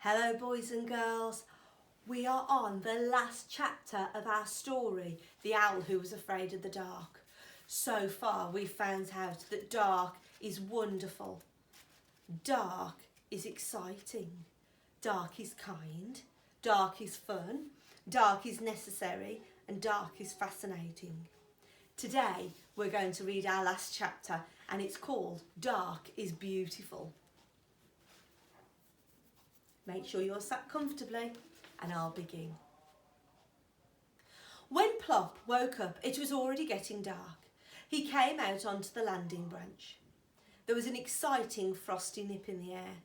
Hello boys and girls, we are on the last chapter of our story, The Owl Who Was Afraid of the Dark. So far we've found out that dark is wonderful, dark is exciting, dark is kind, dark is fun, dark is necessary and dark is fascinating. Today we're going to read our last chapter and it's called Dark is Beautiful. Make sure you're sat comfortably and I'll begin. When Plop woke up, it was already getting dark. He came out onto the landing branch. There was an exciting frosty nip in the air.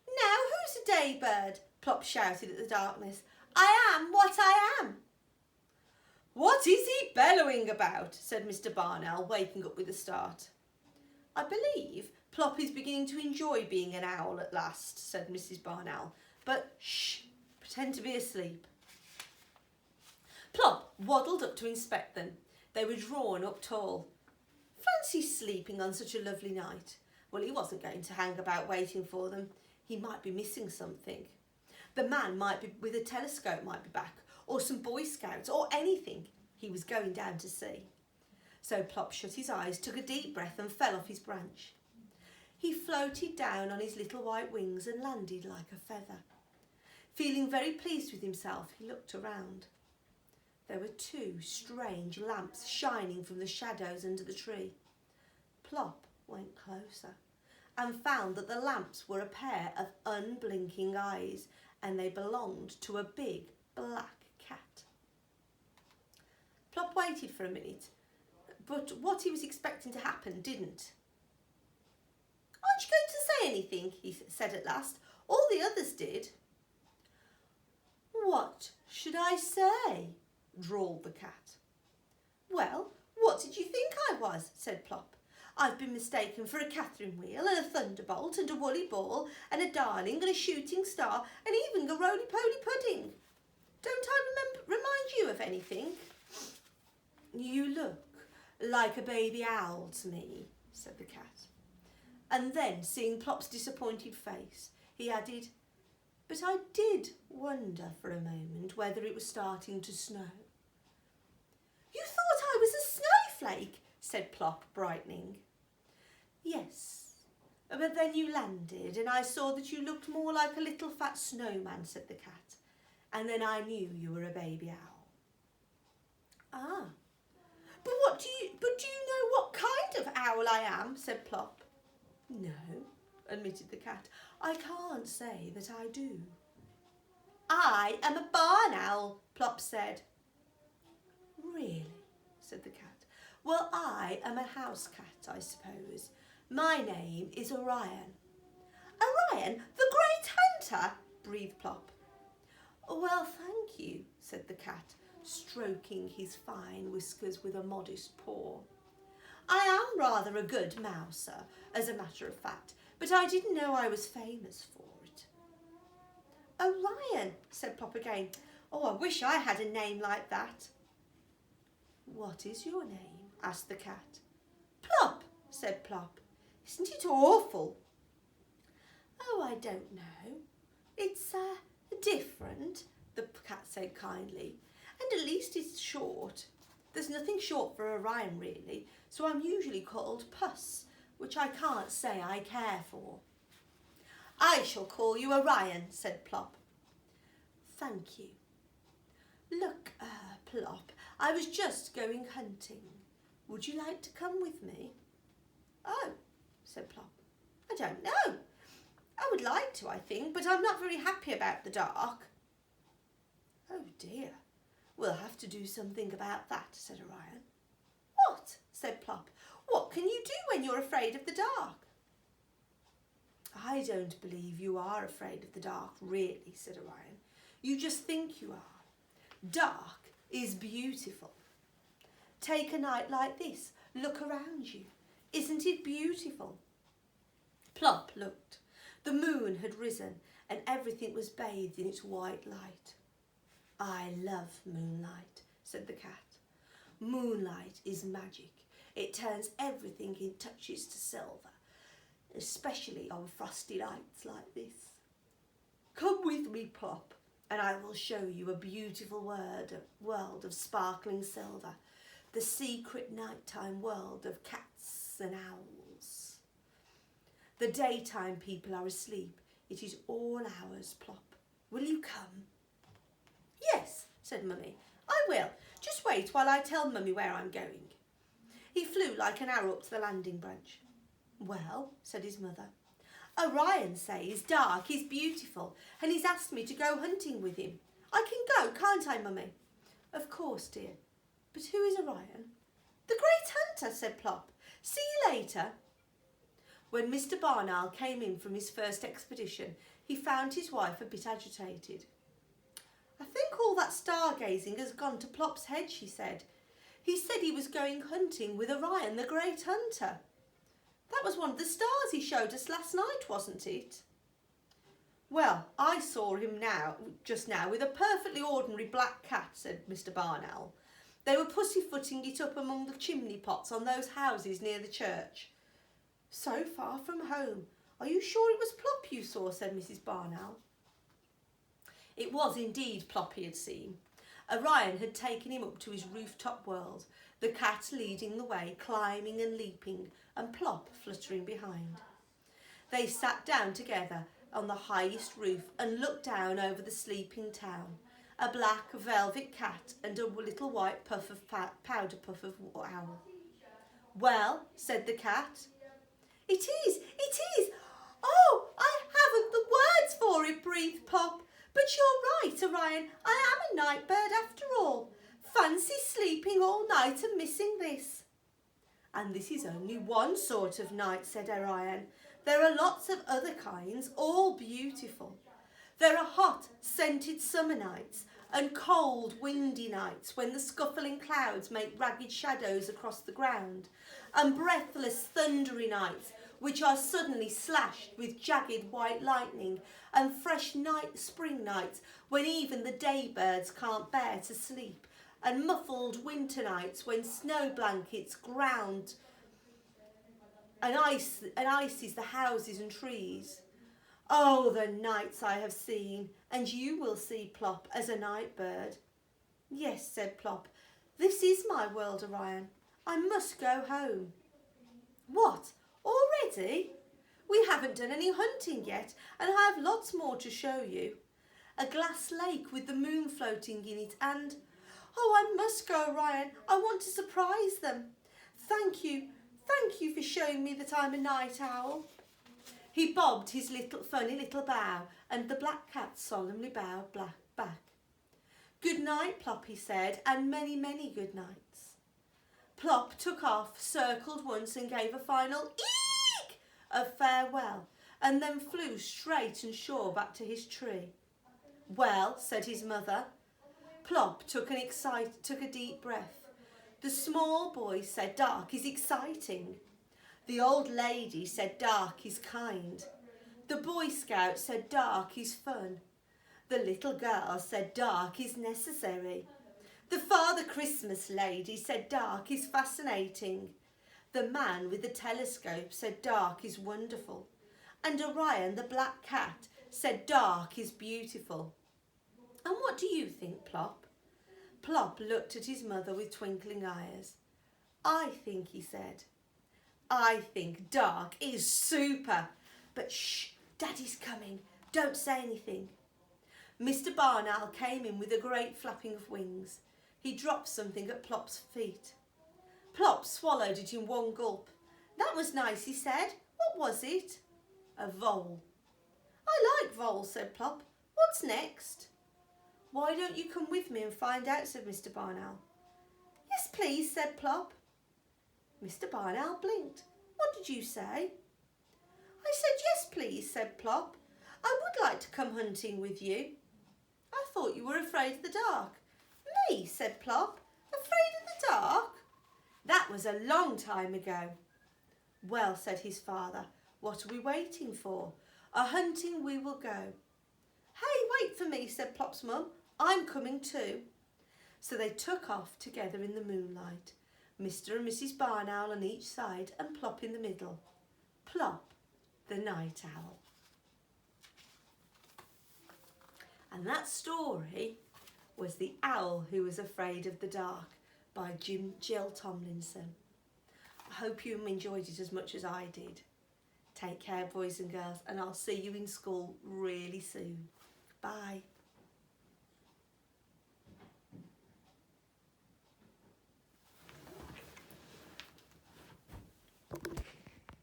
"Now who's a daybird?" Plop shouted at the darkness. "I am what I am." "What is he bellowing about?" said Mr. Barn Owl, waking up with a start. "I believe Plop is beginning to enjoy being an owl at last," said Mrs. Barn Owl. "But shh, pretend to be asleep." Plop waddled up to inspect them. They were drawn up tall. Fancy sleeping on such a lovely night. Well, he wasn't going to hang about waiting for them. He might be missing something. The man might be with a telescope might be back, or some Boy Scouts, or anything. He was going down to see. So Plop shut his eyes, took a deep breath and fell off his branch. He floated down on his little white wings and landed like a feather. Feeling very pleased with himself, he looked around. There were two strange lamps shining from the shadows under the tree. Plop went closer and found that the lamps were a pair of unblinking eyes and they belonged to a big black cat. Plop waited for a minute, but what he was expecting to happen didn't. "Aren't you going to say anything?" he said at last. "All the others did." "What should I say?" drawled the cat. "Well, what did you think I was?" said Plop. "I've been mistaken for a Catherine wheel and a thunderbolt and a woolly ball and a darling and a shooting star and even a roly-poly pudding. Don't I remind you of anything?" "You look like a baby owl to me," said the cat. And then, seeing Plop's disappointed face, he added, "But I did wonder for a moment whether it was starting to snow." "You thought I was a snowflake?" said Plop, brightening. "Yes, but then you landed and I saw that you looked more like a little fat snowman," said the cat. "And then I knew you were a baby owl." "Ah, but do you know what kind of owl I am?" said Plop. "No," admitted the cat, "I can't say that I do." "I am a barn owl," Plop said. "Really?" said the cat. "Well, I am a house cat, I suppose. My name is Orion." "Orion, the great hunter?" breathed Plop. "Well, thank you," said the cat, stroking his fine whiskers with a modest paw. "I am rather a good mouser, as a matter of fact, but I didn't know I was famous for it." "Orion," said Plop again. "Oh, I wish I had a name like that." "What is your name?" asked the cat. "Plop," said Plop. "Isn't it awful?" "Oh, I don't know. It's different," the cat said kindly, "and at least it's short. There's nothing short for Orion really, so I'm usually called Puss, which I can't say I care for." "I shall call you Orion," said Plop. "Thank you. Look, Plop, I was just going hunting. Would you like to come with me?" "Oh," said Plop, "I don't know. I would like to, I think, but I'm not very happy about the dark." "Oh dear. We'll have to do something about that," said Orion. "What?" said Plop. "What can you do when you're afraid of the dark?" "I don't believe you are afraid of the dark, really," said Orion. "You just think you are. Dark is beautiful. Take a night like this. Look around you. Isn't it beautiful?" Plop looked. The moon had risen and everything was bathed in its white light. "I love moonlight," said the cat. "Moonlight is magic. It turns everything it touches to silver, especially on frosty nights like this." Come with me, Plop, and I will show you a beautiful world of sparkling silver, the secret nighttime world of cats and owls. The daytime people are asleep. It is all ours, Plop. Will you come? Yes, said Mummy. I will. Just wait while I tell Mummy where I'm going. He flew like an arrow up to the landing branch. Well, said his mother, Orion says Dark is beautiful and he's asked me to go hunting with him. I can go, can't I, Mummy? Of course, dear. But who is Orion? The great hunter, said Plop. See you later. When Mr. Barn Owl came in from his first expedition, he found his wife a bit agitated. I think all that stargazing has gone to Plop's head, she said. He said he was going hunting with Orion, the great hunter. That was one of the stars he showed us last night, wasn't it? Well, I saw him just now, with a perfectly ordinary black cat, said Mr. Barn Owl. They were pussyfooting it up among the chimney pots on those houses near the church. So far from home. Are you sure it was Plop you saw, said Mrs. Barn Owl. It was indeed Plop he had seen. Orion had taken him up to his rooftop world, the cat leading the way, climbing and leaping, and Plop fluttering behind. They sat down together on the highest roof and looked down over the sleeping town, a black velvet cat and a little white puff of powder puff of owl. Well, said the cat. It is! Oh, I haven't the words for it, breathed Plop. But you're right, Orion, I am a night bird after all. Fancy sleeping all night and missing this. And this is only one sort of night, said Orion. There are lots of other kinds, all beautiful. There are hot, scented summer nights and cold, windy nights when the scuffling clouds make ragged shadows across the ground, and breathless, thundery nights which are suddenly slashed with jagged white lightning, and fresh spring nights when even the day birds can't bear to sleep, and muffled winter nights when snow blankets ground and ices the houses and trees. Oh, the nights I have seen, and you will see, Plop, as a night bird. Yes, said Plop, this is my world, Orion. I must go home. What? Already? We haven't done any hunting yet, and I have lots more to show you. A glass lake with the moon floating in it and... Oh, I must go, Orion. I want to surprise them. Thank you for showing me that I'm a night owl. He bobbed his funny little bow, and the black cat solemnly bowed back. Good night, Plop, he said, and many, many good nights. Plop took off, circled once and gave a final eek of farewell, and then flew straight and sure back to his tree. Well, said his mother. Plop took a deep breath. The small boy said dark is exciting. The old lady said dark is kind. The Boy Scout said dark is fun. The little girl said dark is necessary. The Father Christmas lady said dark is fascinating. The man with the telescope said dark is wonderful. And Orion the black cat said dark is beautiful. And what do you think, Plop? Plop looked at his mother with twinkling eyes. I think, he said, I think dark is super. But shh, Daddy's coming. Don't say anything. Mr. Barn Owl came in with a great flapping of wings. He dropped something at Plop's feet. Plop swallowed it in one gulp. That was nice, he said. What was it? A vole. I like voles, said Plop. What's next? Why don't you come with me and find out, said Mr. Barn Owl. Yes, please, said Plop. Mr. Barn Owl blinked. What did you say? I said yes, please, said Plop. I would like to come hunting with you. I thought you were afraid of the dark. Me, said Plop. Afraid of the dark? That was a long time ago. Well, said his father, what are we waiting for? A-hunting we will go. Hey, wait for me, said Plop's mum. I'm coming too. So they took off together in the moonlight, Mr. and Mrs. Barn Owl on each side and Plop in the middle. Plop, the night owl. And that story was The Owl Who Was Afraid of the Dark by Jill Tomlinson. I hope you enjoyed it as much as I did. Take care, boys and girls, and I'll see you in school really soon. Bye.